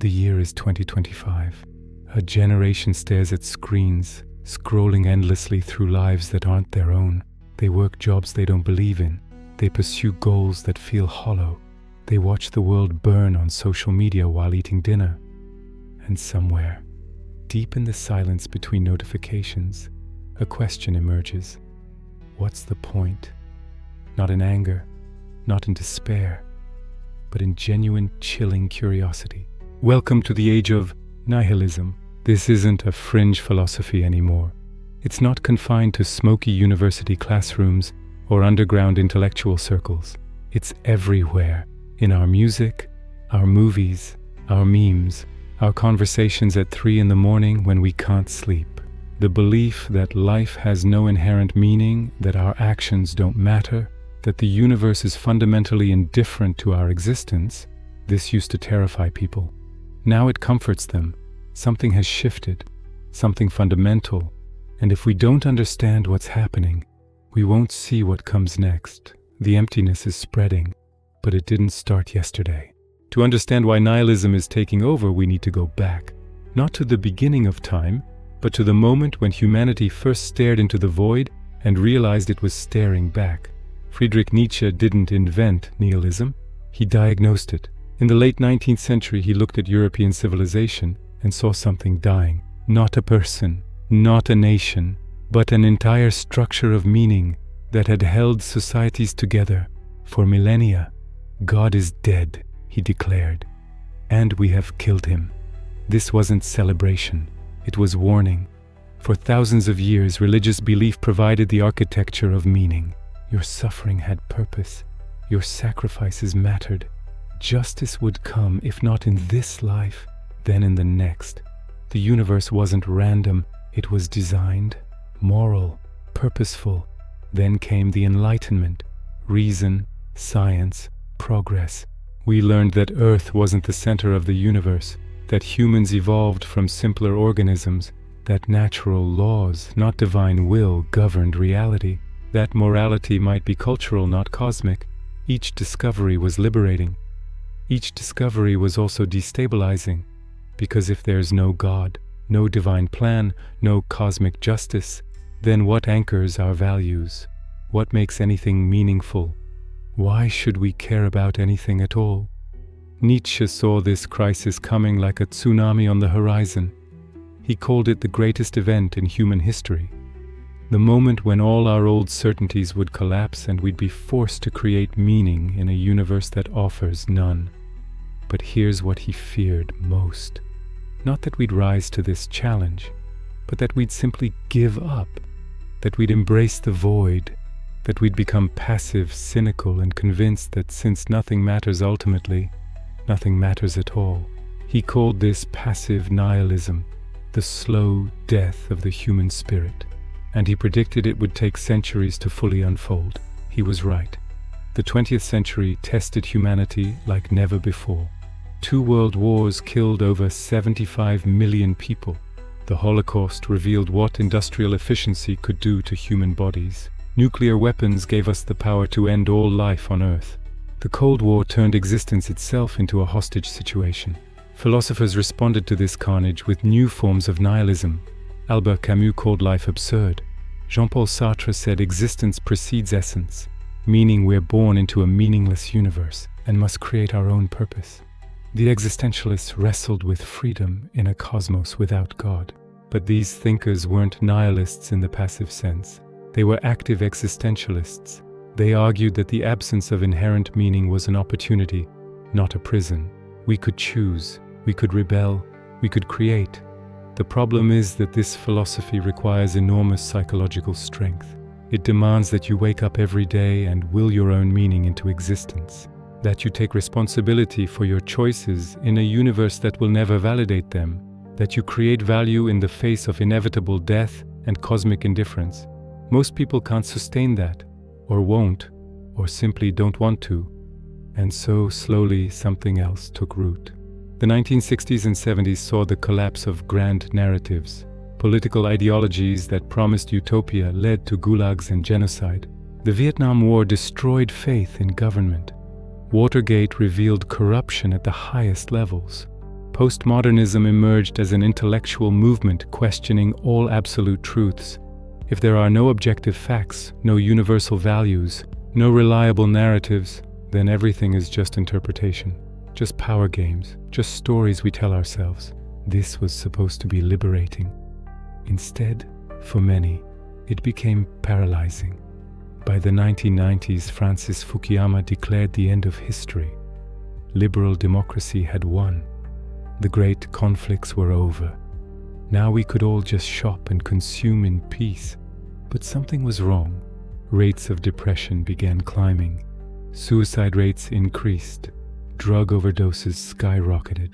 The year is 2025. A generation stares at screens, scrolling endlessly through lives that aren't their own. They work jobs they don't believe in. They pursue goals that feel hollow. They watch the world burn on social media while eating dinner. And somewhere, deep in the silence between notifications, a question emerges. What's the point? Not in anger, not in despair, but in genuine, chilling curiosity. Welcome to the age of nihilism. This isn't a fringe philosophy anymore. It's not confined to smoky university classrooms or underground intellectual circles. It's everywhere, in our music, our movies, our memes, our conversations at 3 a.m. when we can't sleep. The belief that life has no inherent meaning, that our actions don't matter, that the universe is fundamentally indifferent to our existence, this used to terrify people. Now it comforts them. Something has shifted, something fundamental, and if we don't understand what's happening, we won't see what comes next. The emptiness is spreading, but it didn't start yesterday. To understand why nihilism is taking over, we need to go back, not to the beginning of time, but to the moment when humanity first stared into the void and realized it was staring back. Friedrich Nietzsche didn't invent nihilism, he diagnosed it. In the late 19th century, he looked at European civilization and saw something dying. Not a person, not a nation, but an entire structure of meaning that had held societies together for millennia. God is dead, he declared, and we have killed him. This wasn't celebration, it was warning. For thousands of years, religious belief provided the architecture of meaning. Your suffering had purpose, your sacrifices mattered. Justice would come, if not in this life, then in the next. The universe wasn't random, it was designed, moral, purposeful. Then came the Enlightenment, reason, science, progress. We learned that Earth wasn't the center of the universe, that humans evolved from simpler organisms, that natural laws, not divine will, governed reality, that morality might be cultural, not cosmic. Each discovery was liberating. Each discovery was also destabilizing, because if there's no God, no divine plan, no cosmic justice, then what anchors our values? What makes anything meaningful? Why should we care about anything at all? Nietzsche saw this crisis coming like a tsunami on the horizon. He called it the greatest event in human history. The moment when all our old certainties would collapse and we'd be forced to create meaning in a universe that offers none. But here's what he feared most. Not that we'd rise to this challenge, but that we'd simply give up, that we'd embrace the void, that we'd become passive, cynical, and convinced that since nothing matters ultimately, nothing matters at all. He called this passive nihilism, the slow death of the human spirit, and he predicted it would take centuries to fully unfold. He was right. The 20th century tested humanity like never before. 2 world wars killed over 75 million people. The Holocaust revealed what industrial efficiency could do to human bodies. Nuclear weapons gave us the power to end all life on Earth. The Cold War turned existence itself into a hostage situation. Philosophers responded to this carnage with new forms of nihilism. Albert Camus called life absurd. Jean-Paul Sartre said existence precedes essence, meaning we're born into a meaningless universe and must create our own purpose. The existentialists wrestled with freedom in a cosmos without God. But these thinkers weren't nihilists in the passive sense. They were active existentialists. They argued that the absence of inherent meaning was an opportunity, not a prison. We could choose, we could rebel, we could create. The problem is that this philosophy requires enormous psychological strength. It demands that you wake up every day and will your own meaning into existence. That you take responsibility for your choices in a universe that will never validate them, that you create value in the face of inevitable death and cosmic indifference. Most people can't sustain that, or won't, or simply don't want to. And so slowly something else took root. The 1960s and 70s saw the collapse of grand narratives. Political ideologies that promised utopia led to gulags and genocide. The Vietnam War destroyed faith in government. Watergate revealed corruption at the highest levels. Postmodernism emerged as an intellectual movement questioning all absolute truths. If there are no objective facts, no universal values, no reliable narratives, then everything is just interpretation, just power games, just stories we tell ourselves. This was supposed to be liberating. Instead, for many, it became paralyzing. By the 1990s, Francis Fukuyama declared the end of history. Liberal democracy had won. The great conflicts were over. Now we could all just shop and consume in peace. But something was wrong. Rates of depression began climbing. Suicide rates increased. Drug overdoses skyrocketed.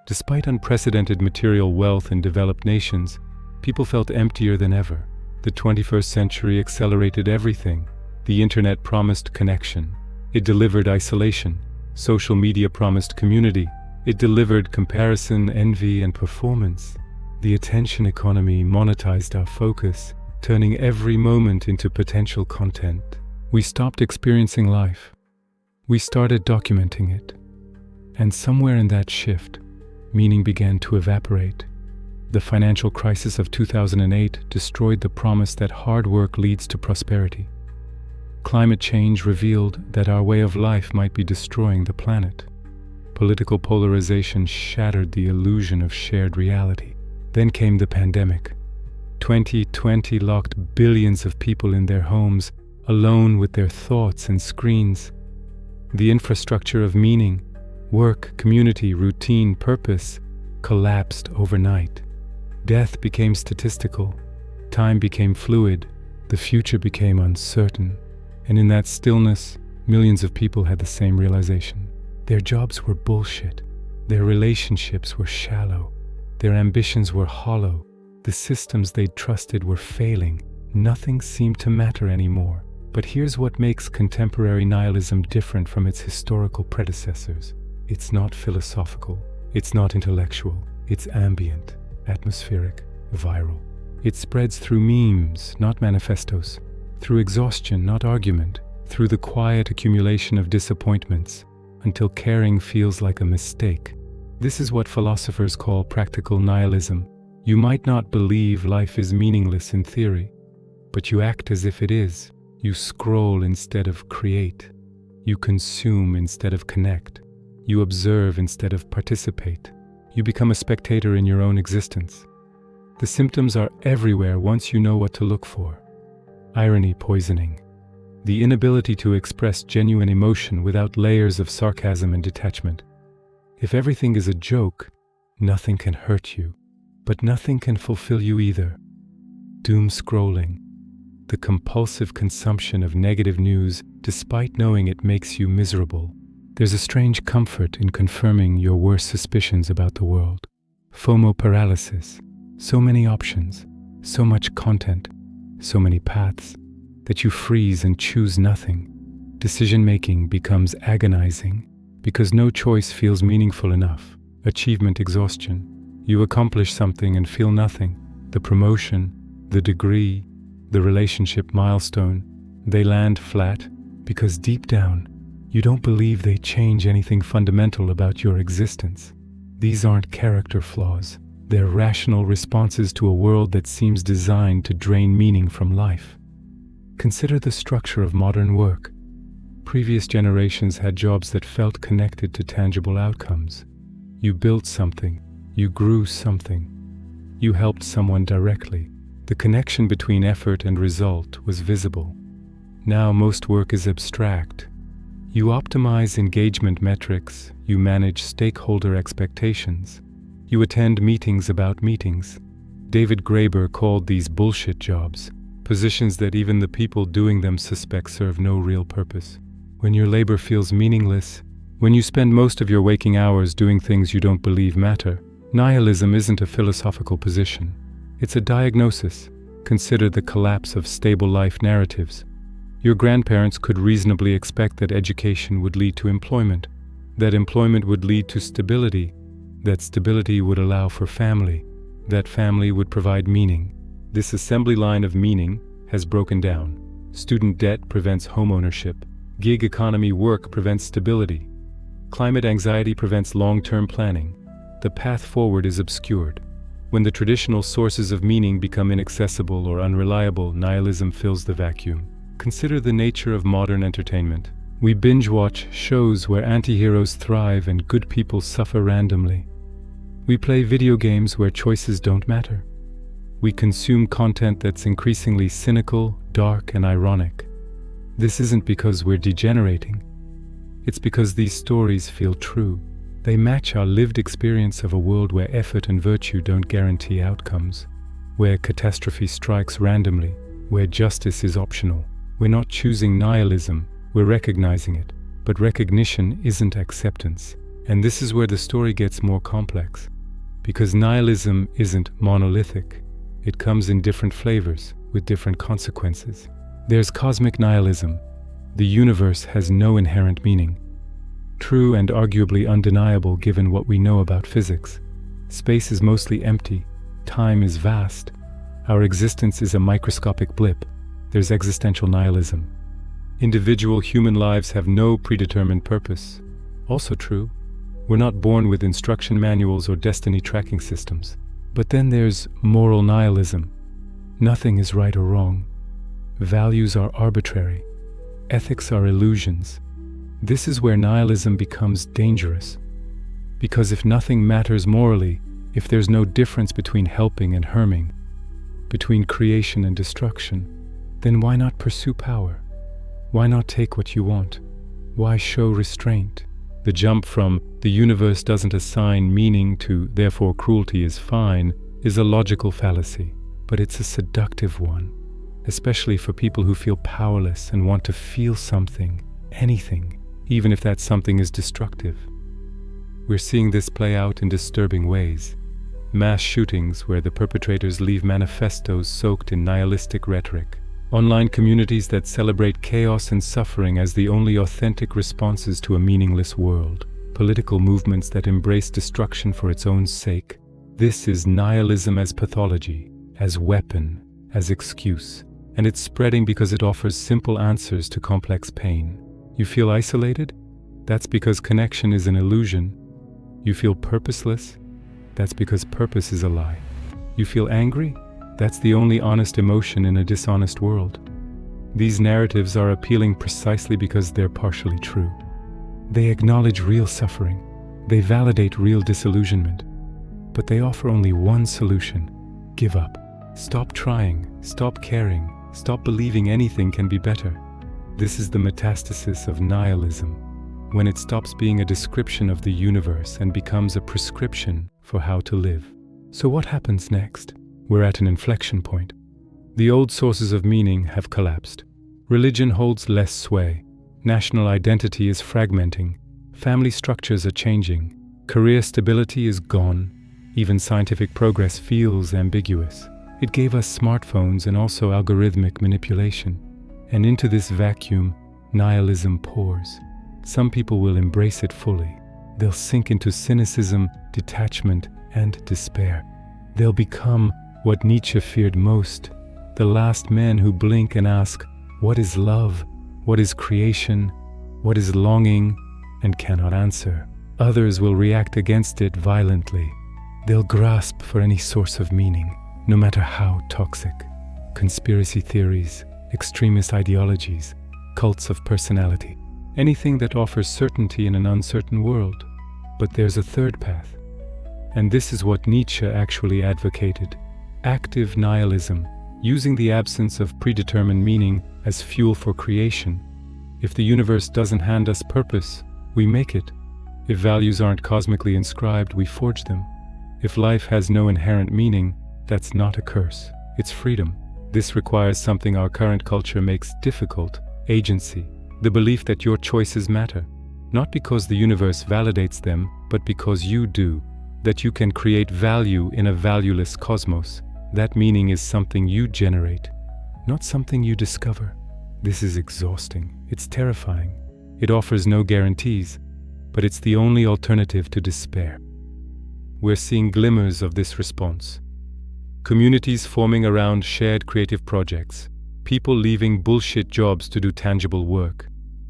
Despite unprecedented material wealth in developed nations, people felt emptier than ever. The 21st century accelerated everything. The internet promised connection. It delivered isolation. Social media promised community. It delivered comparison, envy, and performance. The attention economy monetized our focus, turning every moment into potential content. We stopped experiencing life. We started documenting it. And somewhere in that shift, meaning began to evaporate. The financial crisis of 2008 destroyed the promise that hard work leads to prosperity. Climate change revealed that our way of life might be destroying the planet. Political polarization shattered the illusion of shared reality. Then came the pandemic. 2020 locked billions of people in their homes, alone with their thoughts and screens. The infrastructure of meaning, work, community, routine, purpose collapsed overnight. Death became statistical. Time became fluid. The future became uncertain. And in that stillness, millions of people had the same realization. Their jobs were bullshit. Their relationships were shallow. Their ambitions were hollow. The systems they'd trusted were failing. Nothing seemed to matter anymore. But here's what makes contemporary nihilism different from its historical predecessors. It's not philosophical. It's not intellectual. It's ambient, atmospheric, viral. It spreads through memes, not manifestos. Through exhaustion, not argument. Through the quiet accumulation of disappointments, until caring feels like a mistake. This is what philosophers call practical nihilism. You might not believe life is meaningless in theory, but you act as if it is. You scroll instead of create. You consume instead of connect. You observe instead of participate. You become a spectator in your own existence. The symptoms are everywhere once you know what to look for. Irony poisoning. The inability to express genuine emotion without layers of sarcasm and detachment. If everything is a joke, nothing can hurt you, but nothing can fulfill you either. Doom scrolling. The compulsive consumption of negative news despite knowing it makes you miserable. There's a strange comfort in confirming your worst suspicions about the world. FOMO paralysis. So many options, so much content, so many paths, that you freeze and choose nothing. Decision-making becomes agonizing because no choice feels meaningful enough. Achievement exhaustion. You accomplish something and feel nothing. The promotion, the degree, the relationship milestone, they land flat because deep down, you don't believe they change anything fundamental about your existence. These aren't character flaws. They're rational responses to a world that seems designed to drain meaning from life. Consider the structure of modern work. Previous generations had jobs that felt connected to tangible outcomes. You built something. You grew something. You helped someone directly. The connection between effort and result was visible. Now most work is abstract. You optimize engagement metrics. You manage stakeholder expectations. You attend meetings about meetings. David Graeber called these bullshit jobs, positions that even the people doing them suspect serve no real purpose. When your labor feels meaningless, when you spend most of your waking hours doing things you don't believe matter, nihilism isn't a philosophical position. It's a diagnosis. Consider the collapse of stable life narratives. Your grandparents could reasonably expect that education would lead to employment, that employment would lead to stability, that stability would allow for family, that family would provide meaning. This assembly line of meaning has broken down. Student debt prevents home ownership. Gig economy work prevents stability. Climate anxiety prevents long-term planning. the path forward is obscured. When the traditional sources of meaning become inaccessible or unreliable, nihilism fills the vacuum. Consider the nature of modern entertainment. We binge-watch shows where anti-heroes thrive and good people suffer randomly. We play video games where choices don't matter. We consume content that's increasingly cynical, dark, and ironic. This isn't because we're degenerating. It's because these stories feel true. They match our lived experience of a world where effort and virtue don't guarantee outcomes, where catastrophe strikes randomly, where justice is optional. We're not choosing nihilism, we're recognizing it. But recognition isn't acceptance. And this is where the story gets more complex. Because nihilism isn't monolithic. It comes in different flavors, with different consequences. There's cosmic nihilism. The universe has no inherent meaning. True and arguably undeniable given what we know about physics. Space is mostly empty. Time is vast. Our existence is a microscopic blip. There's existential nihilism. Individual human lives have no predetermined purpose. Also true. We're not born with instruction manuals or destiny tracking systems. But then there's moral nihilism. Nothing is right or wrong. Values are arbitrary. Ethics are illusions. This is where nihilism becomes dangerous. Because if nothing matters morally, if there's no difference between helping and harming, between creation and destruction, then why not pursue power? Why not take what you want? Why show restraint? The jump from the universe doesn't assign meaning to therefore cruelty is fine is a logical fallacy, but it's a seductive one, especially for people who feel powerless and want to feel something, anything, even if that something is destructive. We're seeing this play out in disturbing ways. Mass shootings where the perpetrators leave manifestos soaked in nihilistic rhetoric. Online communities that celebrate chaos and suffering as the only authentic responses to a meaningless world. Political movements that embrace destruction for its own sake. This is nihilism as pathology, as weapon, as excuse. And it's spreading because it offers simple answers to complex pain. You feel isolated? That's because connection is an illusion. You feel purposeless? That's because purpose is a lie. You feel angry? That's the only honest emotion in a dishonest world. These narratives are appealing precisely because they're partially true. They acknowledge real suffering. They validate real disillusionment. But they offer only one solution: give up. Stop trying, stop caring, stop believing anything can be better. This is the metastasis of nihilism, when it stops being a description of the universe and becomes a prescription for how to live. So what happens next? We're at an inflection point. The old sources of meaning have collapsed. Religion holds less sway. National identity is fragmenting. Family structures are changing. Career stability is gone. Even scientific progress feels ambiguous. It gave us smartphones and also algorithmic manipulation. And into this vacuum, nihilism pours. Some people will embrace it fully. They'll sink into cynicism, detachment, and despair. They'll become what Nietzsche feared most, the last men who blink and ask, what is love? What is creation? What is longing? And cannot answer. Others will react against it violently. They'll grasp for any source of meaning, no matter how toxic. Conspiracy theories, extremist ideologies, cults of personality, anything that offers certainty in an uncertain world. But there's a third path. And this is what Nietzsche actually advocated. Active nihilism, using the absence of predetermined meaning as fuel for creation. If the universe doesn't hand us purpose, we make it. If values aren't cosmically inscribed, we forge them. If life has no inherent meaning, that's not a curse, it's freedom. This requires something our current culture makes difficult: agency. The belief that your choices matter. Not because the universe validates them, but because you do. That you can create value in a valueless cosmos. That meaning is something you generate, not something you discover. This is exhausting. It's terrifying. It offers no guarantees, but it's the only alternative to despair. We're seeing glimmers of this response. Communities forming around shared creative projects. People leaving bullshit jobs to do tangible work.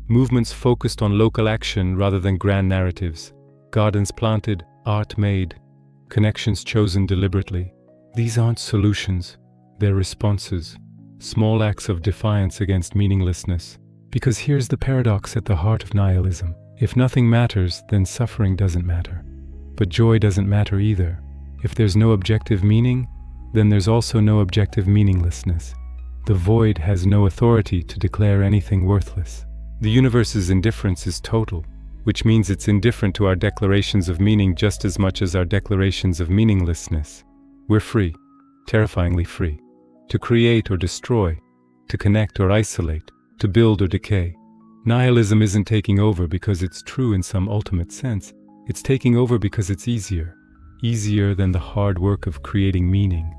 Movements focused on local action rather than grand narratives. Gardens planted, art made, connections chosen deliberately. These aren't solutions, they're responses, small acts of defiance against meaninglessness. Because here's the paradox at the heart of nihilism. If nothing matters, then suffering doesn't matter. But joy doesn't matter either. If there's no objective meaning, then there's also no objective meaninglessness. The void has no authority to declare anything worthless. The universe's indifference is total, which means it's indifferent to our declarations of meaning just as much as our declarations of meaninglessness. We're free, terrifyingly free, to create or destroy, to connect or isolate, to build or decay. Nihilism isn't taking over because it's true in some ultimate sense. It's taking over because it's easier. Easier than the hard work of creating meaning.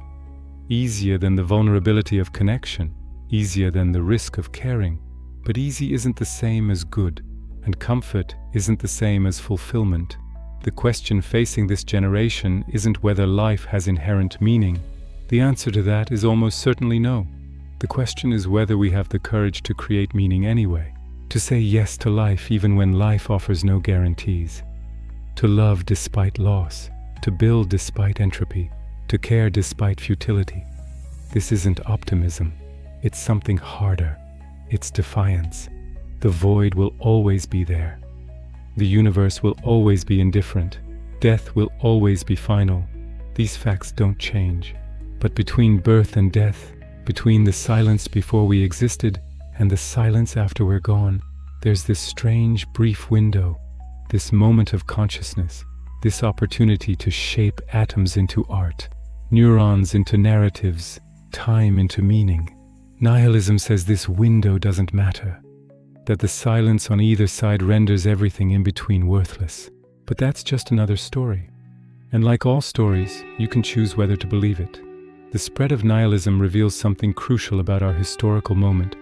Easier than the vulnerability of connection. Easier than the risk of caring. But easy isn't the same as good, and comfort isn't the same as fulfillment. The question facing this generation isn't whether life has inherent meaning. The answer to that is almost certainly no. The question is whether we have the courage to create meaning anyway, to say yes to life even when life offers no guarantees, to love despite loss, to build despite entropy, to care despite futility. This isn't optimism, it's something harder. It's defiance. The void will always be there. The universe will always be indifferent. Death will always be final. These facts don't change. But between birth and death, between the silence before we existed and the silence after we're gone, there's this strange, brief window, this moment of consciousness, this opportunity to shape atoms into art, neurons into narratives, time into meaning. Nihilism says this window doesn't matter, that the silence on either side renders everything in between worthless. But that's just another story. And like all stories, you can choose whether to believe it. The spread of nihilism reveals something crucial about our historical moment.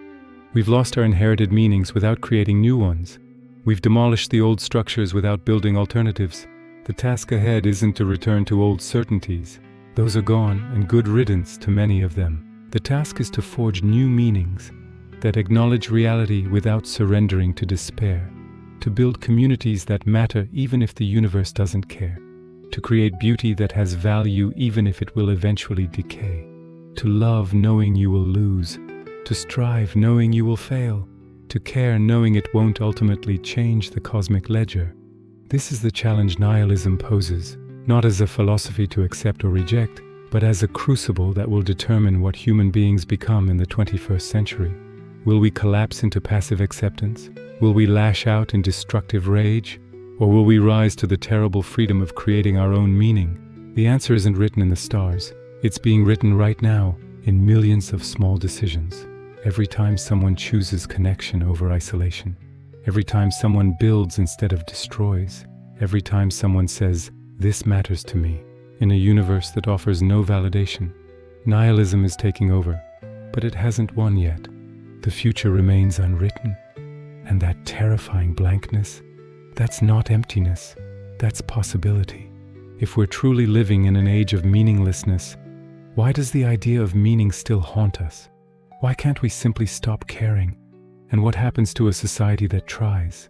We've lost our inherited meanings without creating new ones. We've demolished the old structures without building alternatives. The task ahead isn't to return to old certainties. Those are gone, and good riddance to many of them. The task is to forge new meanings that acknowledge reality without surrendering to despair, to build communities that matter even if the universe doesn't care, to create beauty that has value even if it will eventually decay, to love knowing you will lose, to strive knowing you will fail, to care knowing it won't ultimately change the cosmic ledger. This is the challenge nihilism poses, not as a philosophy to accept or reject, but as a crucible that will determine what human beings become in the 21st century. Will we collapse into passive acceptance? Will we lash out in destructive rage? Or will we rise to the terrible freedom of creating our own meaning? The answer isn't written in the stars. It's being written right now in millions of small decisions. Every time someone chooses connection over isolation. Every time someone builds instead of destroys. Every time someone says, "This matters to me." In a universe that offers no validation, nihilism is taking over, but it hasn't won yet. The future remains unwritten, and that terrifying blankness, that's not emptiness, that's possibility. If we're truly living in an age of meaninglessness, why does the idea of meaning still haunt us? Why can't we simply stop caring? And what happens to a society that tries?